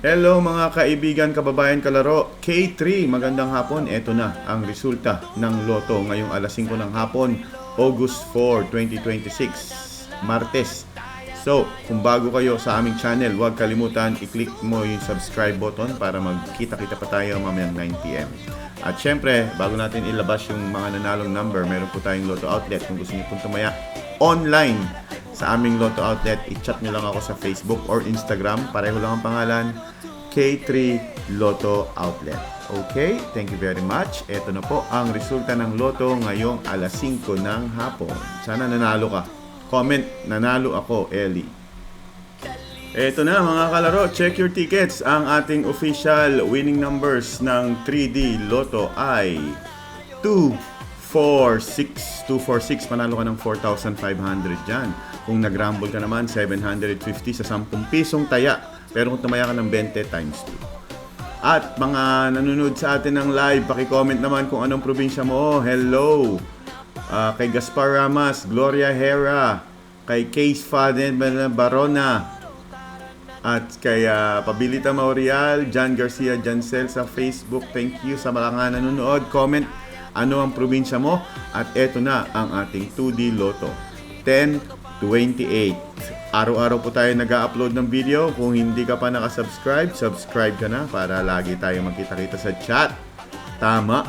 Hello mga kaibigan, kababayan, kalaro. K3, magandang hapon. Ito na ang resulta ng loto ngayong alas 5 ng hapon, August 4, 2026, Martes. So, kung bago kayo sa aming channel, huwag kalimutan i-click mo yung subscribe button para magkita-kita pa tayo mamayang 9pm. At syempre, bago natin ilabas yung mga nanalong number, meron po tayong Lotto Outlet. Kung gusto niyo pong tumaya online sa aming Lotto Outlet, i-chat nyo lang ako sa Facebook or Instagram. Pareho lang ang pangalan, K3 Lotto Outlet. Okay, thank you very much. Ito na po ang resulta ng Lotto ngayong alas 5 ng hapon. Sana nanalo ka. Comment, nanalo ako, Ellie. Ito na mga kalaro, check your tickets. Ang ating official winning numbers ng 3D Lotto ay 246. 246, panalo ka ng 4,500 dyan. Kung nag-rumble ka naman, 750 sa 10 pisong taya. Pero kung tumaya ka ng 20 times 2. At mga nanonood sa atin ng live, paki-comment naman kung anong probinsya mo. Hello! Kay Gaspar Ramas, Gloria Hera, kay Case Faden Barona, at kay Pabilita Maurial, John Garcia Jancel sa Facebook. Thank you sa mga nanonood. Comment ano ang probinsya mo. At eto na ang ating 2D Lotto. 10/28. Araw-araw po tayo nag-upload ng video. Kung hindi ka pa nakasubscribe, subscribe ka na para lagi tayo magkita-kita sa chat. Tama.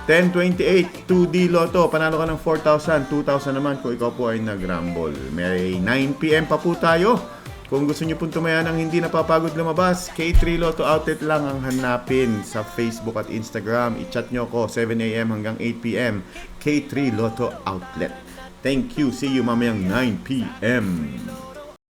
10/28, 2D Lotto. Panalo ka ng 4,000, 2,000 naman kung ikaw po ay nag-rumble. May 9pm pa po tayo. Kung gusto nyo pong tumaya ng hindi napapagod lumabas, K3 Lotto Outlet lang ang hanapin sa Facebook at Instagram. I-chat nyo ko 7am hanggang 8pm. K3 Lotto Outlet. Thank you. See you mamayang 9pm.